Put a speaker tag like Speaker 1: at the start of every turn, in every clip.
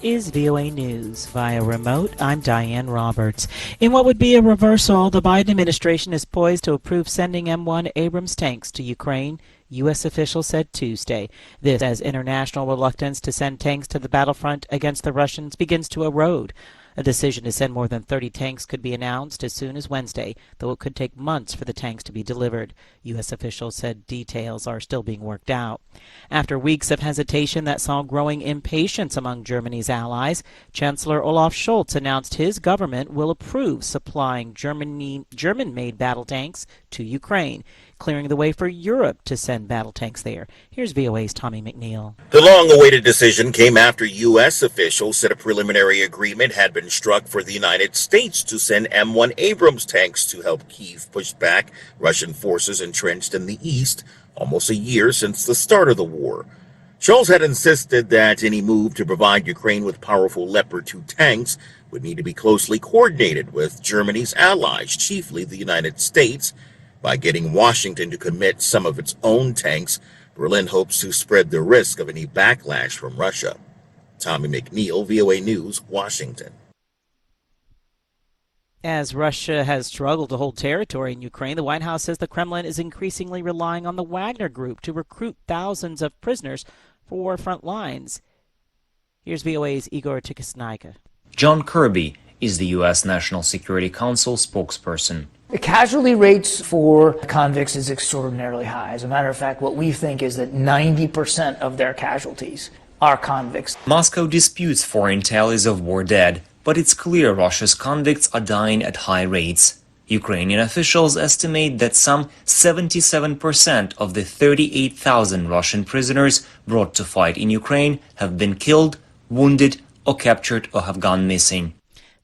Speaker 1: is VOA News. Via remote, I'm Diane Roberts. In what would be a reversal, the Biden administration is poised to approve sending M1 Abrams tanks to Ukraine, U.S. officials said Tuesday. This as international reluctance to send tanks to the battlefront against the Russians begins to erode. A decision to send more than 30 tanks could be announced as soon as Wednesday, though it could take months for the tanks to be delivered. U.S. officials said details are still being worked out. After weeks of hesitation that saw growing impatience among Germany's allies, Chancellor Olaf Scholz announced his government will approve supplying German-made battle tanks to Ukraine, clearing the way for Europe to send battle tanks there. Here's VOA's Tommy McNeil.
Speaker 2: The long-awaited decision came after U.S. officials said a preliminary agreement had been struck for the United States to send M1 Abrams tanks to help Kyiv push back Russian forces entrenched in the east, almost a year since the start of the war. Scholz had insisted that any move to provide Ukraine with powerful Leopard 2 tanks would need to be closely coordinated with Germany's allies, chiefly the United States. By getting Washington to commit some of its own tanks, Berlin hopes to spread the risk of any backlash from Russia. Tommy McNeil, VOA News, Washington.
Speaker 1: As Russia has struggled to hold territory in Ukraine, the White House says the Kremlin is increasingly relying on the Wagner Group to recruit thousands of prisoners for war front lines. Here's VOA's Igor Tikasnaika.
Speaker 3: John Kirby is the U.S. National Security Council spokesperson.
Speaker 4: The casualty rates for convicts is extraordinarily high. As a matter of fact, what we think is that 90% of their casualties are convicts.
Speaker 3: Moscow disputes foreign tallies of war dead, but it's clear Russia's convicts are dying at high rates. Ukrainian officials estimate that some 77% of the 38,000 Russian prisoners brought to fight in Ukraine have been killed, wounded, or captured or have gone missing.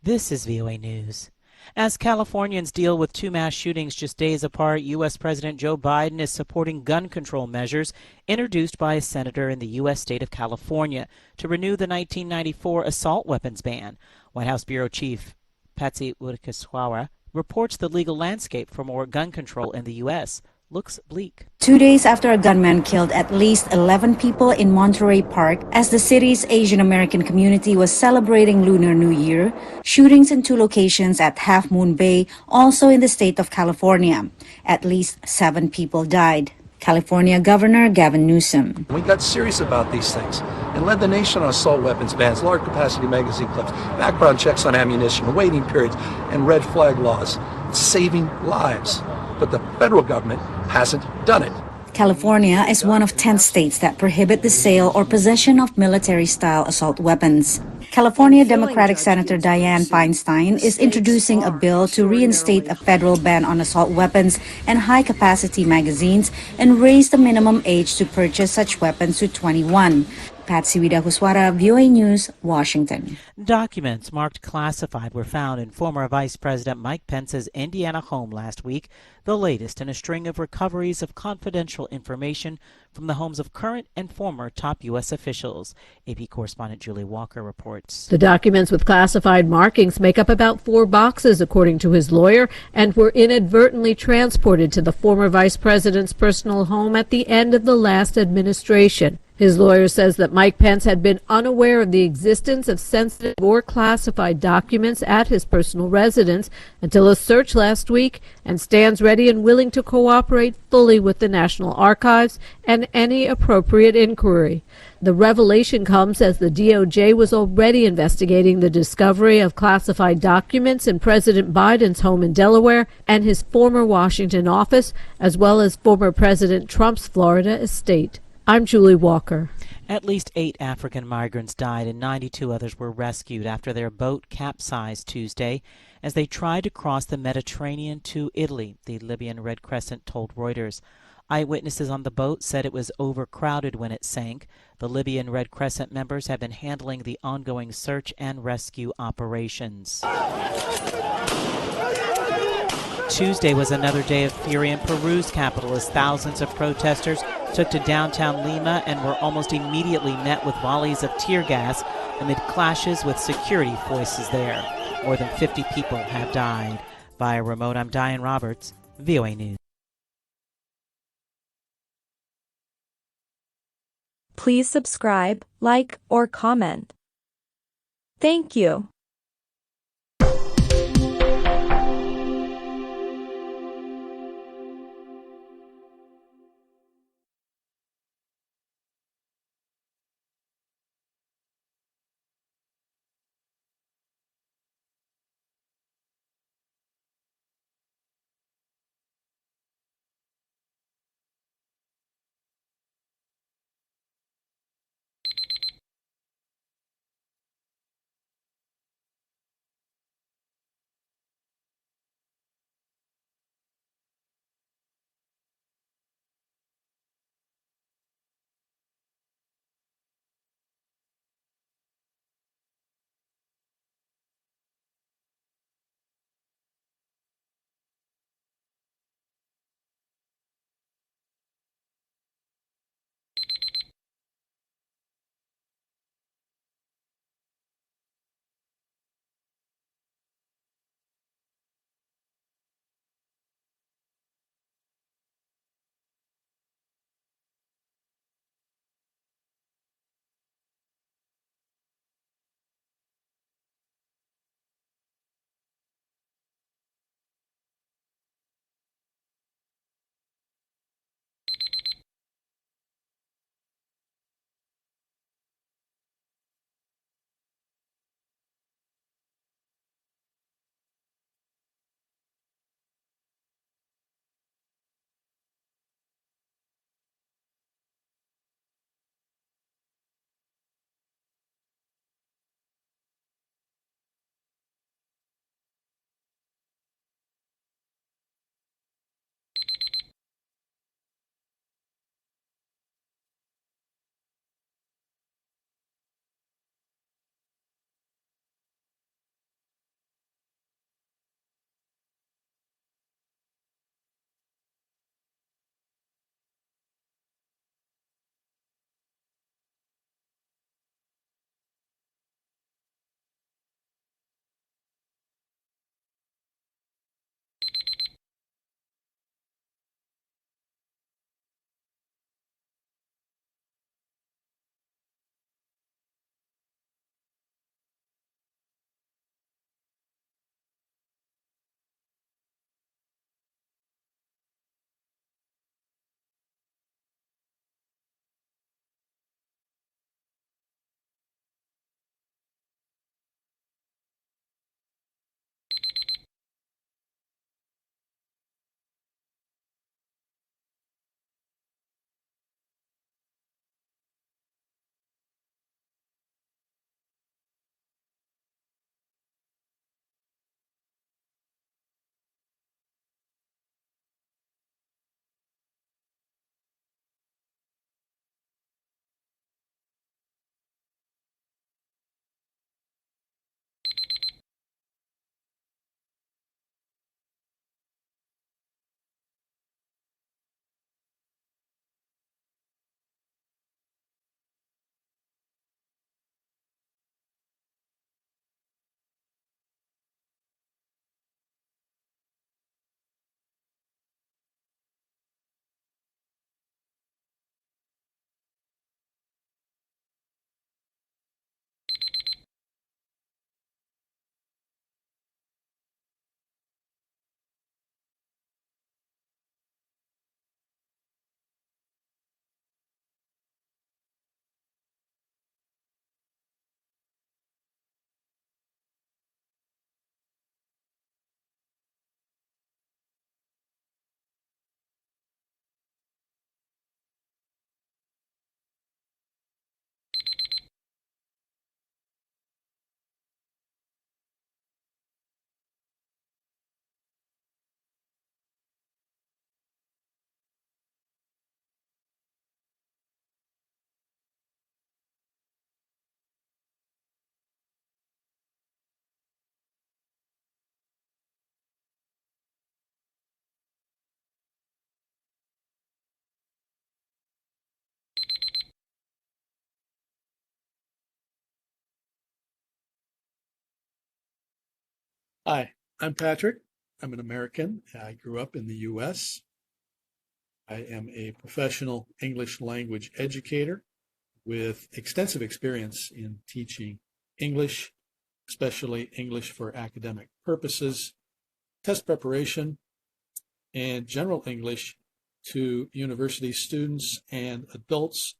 Speaker 1: This is VOA News. As Californians deal with two mass shootings just days apart, U.S. President Joe Biden is supporting gun control measures introduced by a senator in the U.S. state of California to renew the 1994 assault weapons ban. White House Bureau Chief Patsy Widakuswara reports the legal landscape for more gun control in the U.S. looks bleak.
Speaker 5: 2 days after a gunman killed at least 11 people in Monterey Park as the city's Asian American community was celebrating Lunar New Year, shootings in two locations at Half Moon Bay, also in the state of California. At least 7 people died. California Governor Gavin Newsom.
Speaker 6: We got serious about these things and led the nation on assault weapons bans, large capacity magazine clips, background checks on ammunition, waiting periods, and red flag laws, saving lives. But the federal government hasn't done it.
Speaker 5: California is one of 10 states that prohibit the sale or possession of military-style assault weapons. California Democratic Senator Dianne Feinstein is introducing a bill to reinstate a federal ban on assault weapons and high-capacity magazines and raise the minimum age to purchase such weapons to 21. Patsy Widakuswara, VOA News, Washington.
Speaker 1: Documents marked classified were found in former Vice President Mike Pence's Indiana home last week, the latest in a string of recoveries of confidential information from the homes of current and former top U.S. officials. AP correspondent Julie Walker reports.
Speaker 7: The documents with classified markings make up about 4 boxes, according to his lawyer, and were inadvertently transported to the former vice president's personal home at the end of the last administration. His lawyer says that Mike Pence had been unaware of the existence of sensitive or classified documents at his personal residence until a search last week and stands ready and willing to cooperate fully with the National Archives and any appropriate inquiry. The revelation comes as the DOJ was already investigating the discovery of classified documents in President Biden's home in Delaware and his former Washington office, as well as former President Trump's Florida estate. I'm Julie Walker.
Speaker 1: At least 8 African migrants died and 92 others were rescued after their boat capsized Tuesday as they tried to cross the Mediterranean to Italy, the Libyan Red Crescent told Reuters. Eyewitnesses on the boat said it was overcrowded when it sank. The Libyan Red Crescent members have been handling the ongoing search and rescue operations. Tuesday was another day of fury in Peru's capital as thousands of protesters took to downtown Lima and were almost immediately met with volleys of tear gas amid clashes with security forces there. More than 50 people have died. Via remote, I'm Diane Roberts, VOA News.
Speaker 8: Please subscribe, like, or comment. Thank you.
Speaker 9: Hi, I'm Patrick. I'm an American. I grew up in the US. I am a professional English language educator with extensive experience in teaching English especially English for academic purposes, test preparation, and general English to university students and adults